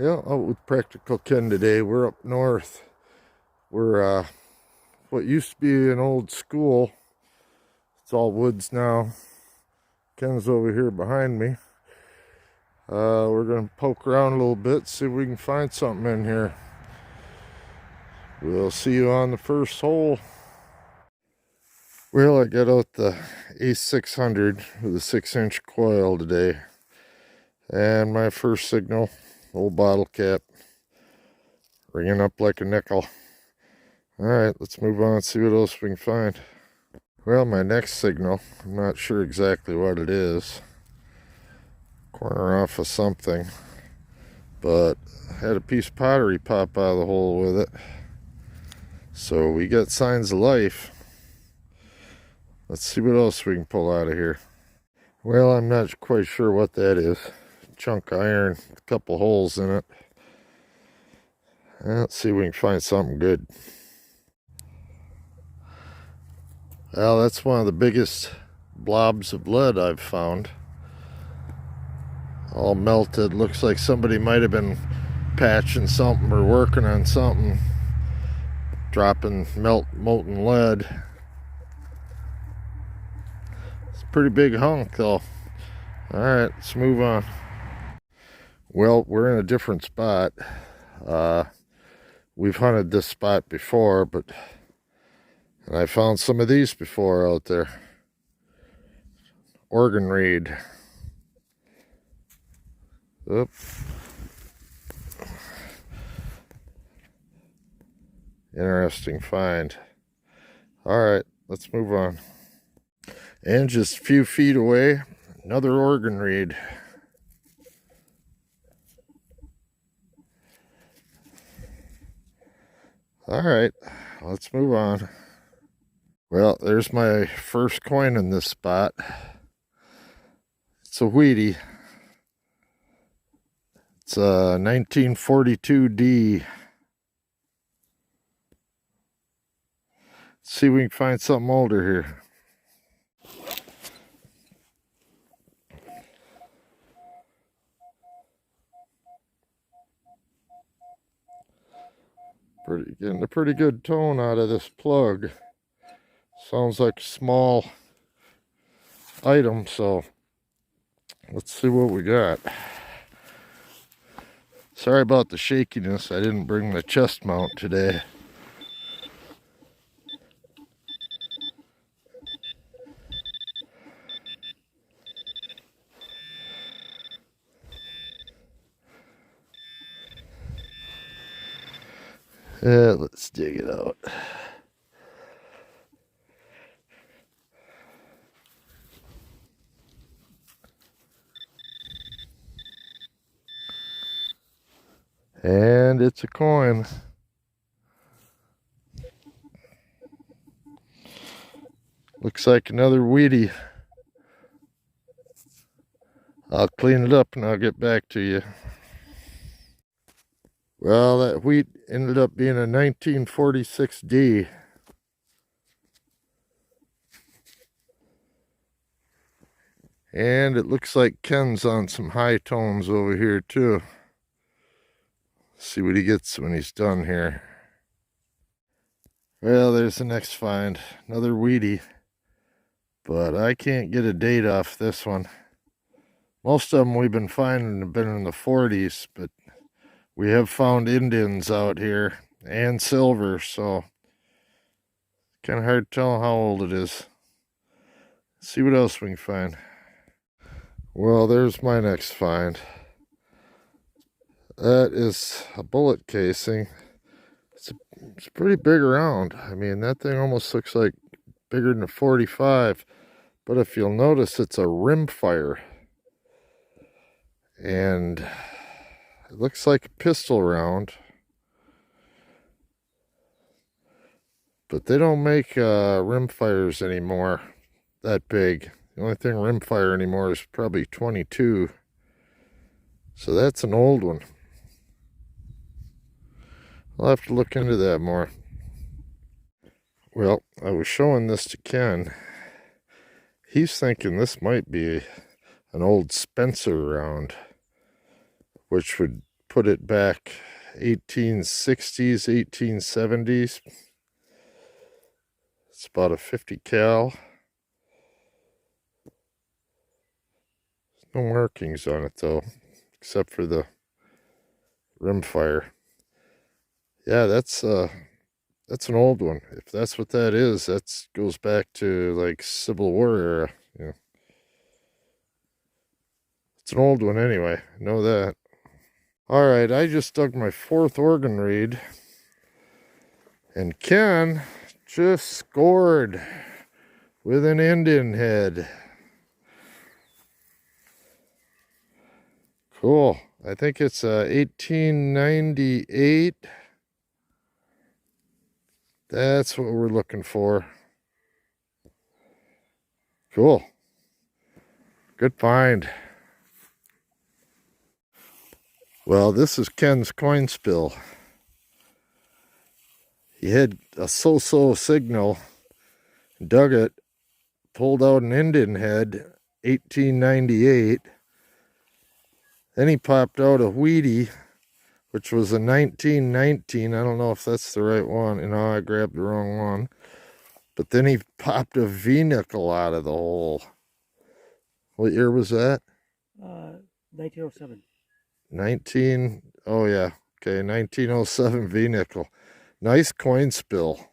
Yeah, out with Practical Ken today. We're up north. We're what used to be an old school. It's all woods now. Ken's over here behind me. We're gonna poke around a little bit, see if we can find something in here. We'll see you on the first hole. Well, I got out the A600 with a 6-inch coil today. And my first signal, old bottle cap, ringing up like a nickel. Alright, let's move on and see what else we can find. Well, my next signal, I'm not sure exactly what it is. Corner off of something. But had a piece of pottery pop out of the hole with it. So we got signs of life. Let's see what else we can pull out of here. Well, I'm not quite sure what that is. Chunk iron, a couple holes in it. Let's see if we can find something good. Well, that's one of the biggest blobs of lead I've found. All melted. Looks like somebody might have been patching something or working on something. Dropping molten lead. It's a pretty big hunk though. Alright, let's move on. Well, we're in a different spot. We've hunted this spot before, and I found some of these before out there. Organ reed. Oop. Interesting find. Alright, let's move on. And just a few feet away, another organ reed. Alright, let's move on. Well, there's my first coin in this spot. It's a Wheatie. It's a 1942D. Let's see if we can find something older here. Getting a pretty good tone out of this plug. Sounds like a small item, so let's see what we got. Sorry about the shakiness. I didn't bring the chest mount today. Yeah, let's dig it out. And it's a coin. Looks like another Wheatie. I'll clean it up and I'll get back to you. Well, that wheat ended up being a 1946D. And it looks like Ken's on some high tones over here too. See what he gets when he's done here. Well, there's the next find. Another Wheatie. But I can't get a date off this one. Most of them we've been finding have been in the 40s, but we have found Indians out here and silver, so kind of hard to tell how old it is. Let's see what else we can find. Well, there's my next find. That is a bullet casing. It's pretty big around. I mean, that thing almost looks like bigger than a 45. But if you'll notice, it's a rimfire. And it looks like a pistol round. But they don't make rimfires anymore that big. The only thing rimfire anymore is probably 22. So that's an old one. I'll have to look into that more. Well, I was showing this to Ken. He's thinking this might be an old Spencer round, which would put it back 1860s, 1870s. It's about a 50 cal. No markings on it though, except for the rimfire. Yeah, that's an old one. If that's what that is, that goes back to like Civil War era. Yeah. It's an old one anyway, I know that. All right, I just dug my 4th organ reed, and Ken just scored with an Indian head. Cool. I think it's 1898. That's what we're looking for. Cool. Good find. Well, this is Ken's coin spill. He had a so-so signal, dug it, pulled out an Indian head, 1898. Then he popped out a Wheatie, which was a 1919. I don't know if that's the right one. You know, I grabbed the wrong one. But then he popped a V-nickel out of the hole. What year was that? 1907. Oh yeah. Okay, 1907 V-nickel. Nice coin spill.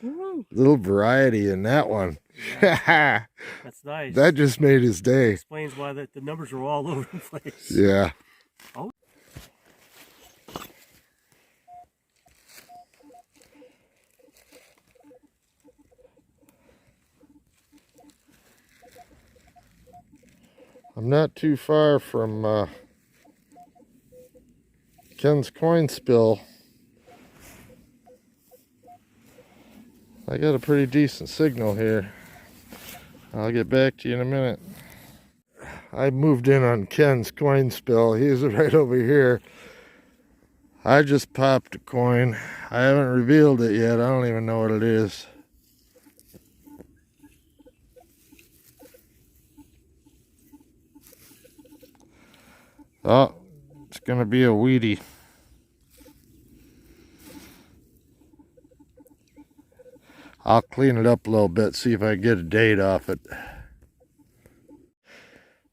Woo-hoo. Little variety in that one. Yeah. That's nice. That just made his day. Explains why the numbers are all over the place. Yeah. Oh. I'm not too far from Ken's coin spill. I got a pretty decent signal here. I'll get back to you in a minute. I moved in on Ken's coin spill. He's right over here. I just popped a coin. I haven't revealed it yet. I don't even know what it is. Oh, it's gonna be a Wheatie. I'll clean it up a little bit, see if I can get a date off it.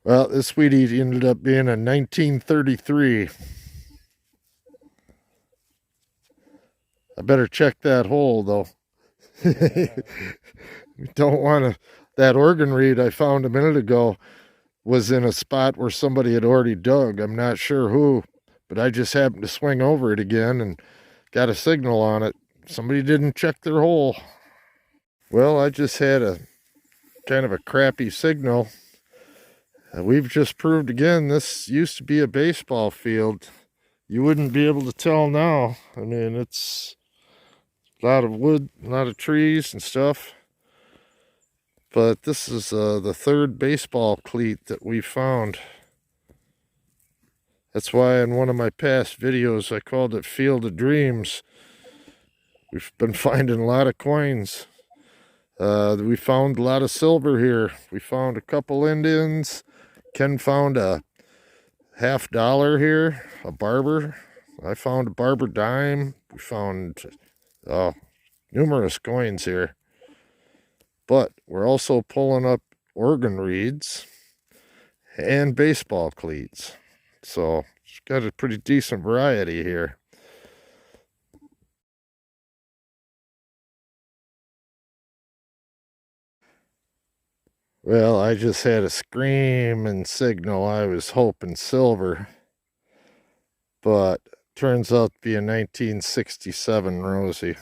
Well, this Wheatie ended up being a 1933. I better check that hole, though. Don't want to... That organ reed I found a minute ago was in a spot where somebody had already dug. I'm not sure who, but I just happened to swing over it again and got a signal on it. Somebody didn't check their hole. Well, I just had a kind of a crappy signal. We've just proved again this used to be a baseball field. You wouldn't be able to tell now. I mean, it's a lot of wood, a lot of trees and stuff. But this is the 3rd baseball cleat that we found. That's why in one of my past videos I called it Field of Dreams. We've been finding a lot of coins. We found a lot of silver here. We found a couple Indians. Ken found a $50 here, a barber. I found a barber dime. We found numerous coins here. But we're also pulling up organ reeds and baseball cleats. So it's got a pretty decent variety here. Well, I just had a screaming signal. I was hoping silver, but turns out to be a 1967 Rosie.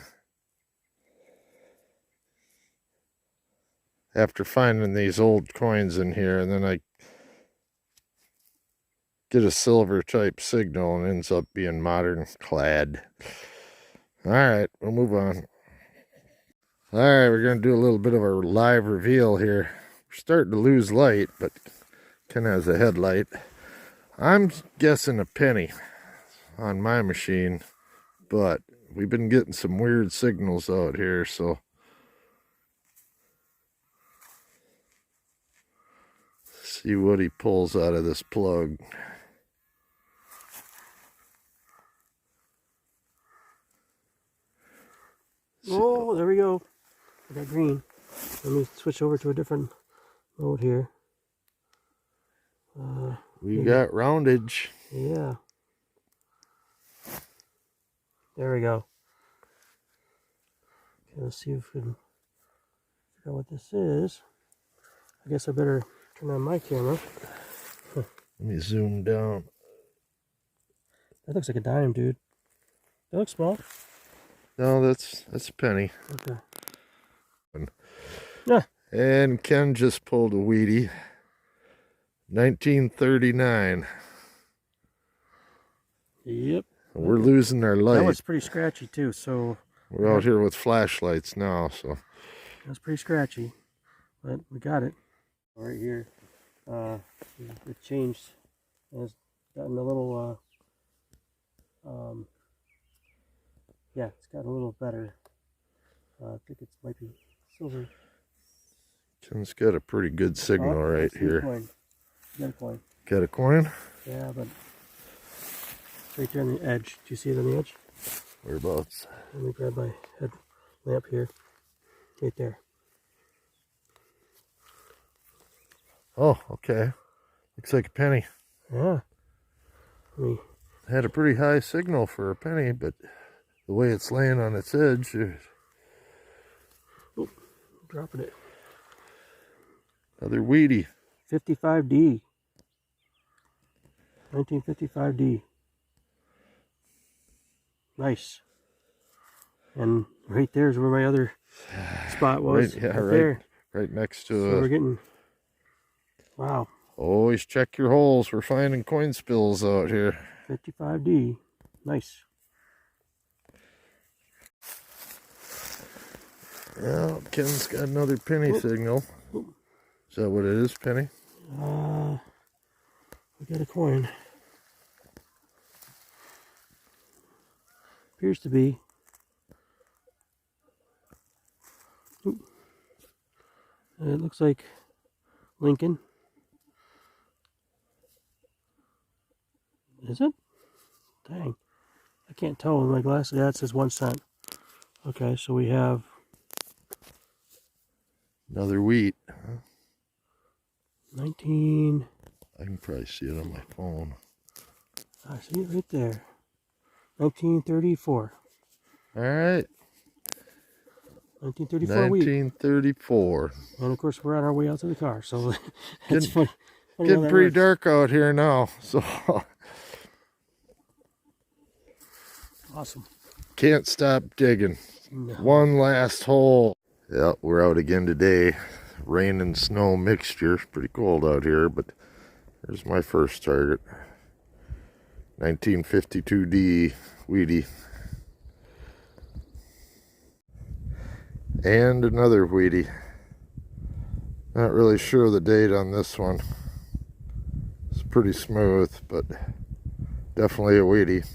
After finding these old coins in here, and then I get a silver type signal and ends up being modern clad. All right, we'll move on. All right, we're going to do a little bit of a live reveal here. We're starting to lose light, but Ken has a headlight. I'm guessing a penny on my machine, but we've been getting some weird signals out here, so see what he pulls out of this plug. Oh, there we go. I got green. Let me switch over to a different mode here. We got roundage. Yeah. There we go. Okay, let's see if we can figure out what this is. I guess I better turn on my camera. Let me zoom down. That looks like a dime, dude. That looks small. No, that's a penny. Okay. Yeah. And Ken just pulled a Wheatie. 1939. Yep. We're losing our light. That was pretty scratchy too, so We're out here with flashlights now, so. that's pretty scratchy. But we got it. Right here. It changed. It's gotten a little yeah, it's gotten a little better. I think it might be silver. Ken's got a pretty good signal right here. Coin. Got a coin. Got a coin? Yeah, but right there on the edge. Do you see it on the edge? Whereabouts? Let me grab my head lamp here. Right there. Oh, okay. Looks like a penny. Yeah. Had a pretty high signal for a penny, but the way it's laying on its edge. Oh, dropping it. Another Wheatie. 55D. 1955D. Nice. And right there is where my other spot was. Right, yeah, right there. Right next to So we're getting. Wow. Always check your holes. We're finding coin spills out here. 55D. Nice. Yeah, Ken's got another penny signal. Is that what it is, penny? We got a coin. Appears to be. Ooh. It looks like Lincoln. Is it? Dang. I can't tell with my glasses. Yeah, it says 1 cent. Okay, so we have Another wheat. 19. I can probably see it on my phone. I see it right there. 1934. All right. 1934 wheat. 1934. And of course, we're on our way out to the car, so it's funny. Getting pretty dark out here now, so awesome. Can't stop digging. No. One last hole. Yeah, we're out again today. Rain and snow mixture. It's pretty cold out here, but here's my first target. 1952D Wheatie. And another Wheatie. Not really sure the date on this one. It's pretty smooth, but definitely a Wheatie.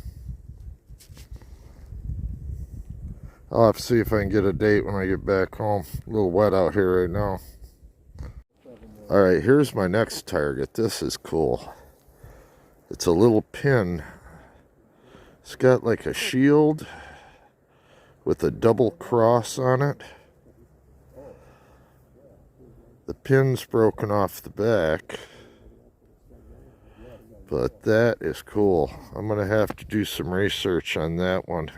I'll have to see if I can get a date when I get back home. A little wet out here right now. Alright, here's my next target. This is cool. It's a little pin. It's got like a shield with a double cross on it. The pin's broken off the back. But that is cool. I'm going to have to do some research on that one.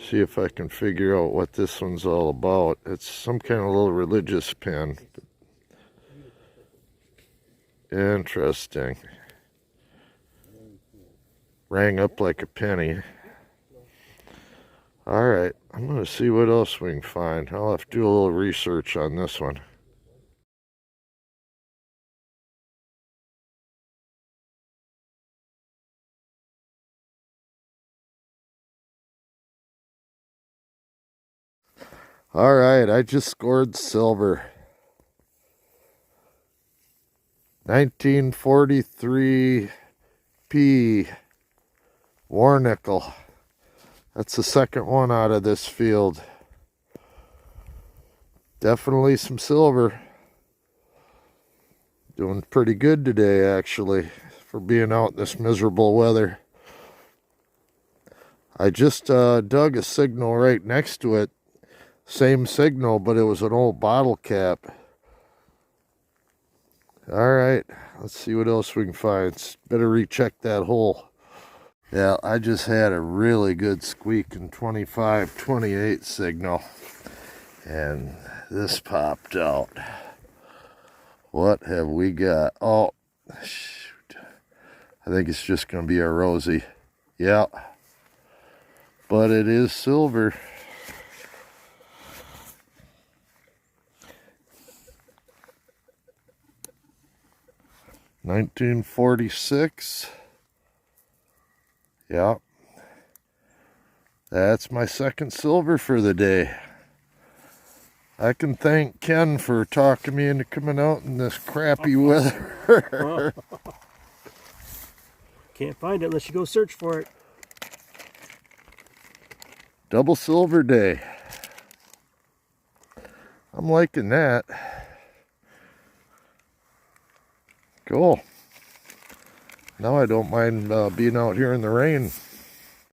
See if I can figure out what this one's all about. It's some kind of little religious pin. Interesting. Rang up like a penny. Alright, I'm going to see what else we can find. I'll have to do a little research on this one. Alright, I just scored silver. 1943 P. War nickel. That's the second one out of this field. Definitely some silver. Doing pretty good today, actually, for being out in this miserable weather. I just dug a signal right next to it. Same signal, but it was an old bottle cap. All right, let's see what else we can find. Better recheck that hole. Yeah, I just had a really good squeak in 25-28 signal, and this popped out. What have we got? Oh, shoot. I think it's just going to be a rosy. Yeah, but it is silver. $1946. Yeah. That's my second silver for the day. I can thank Ken for talking me into coming out in this crappy weather. Can't find it unless you go search for it. Double silver day. I'm liking that. Cool. Now I don't mind being out here in the rain.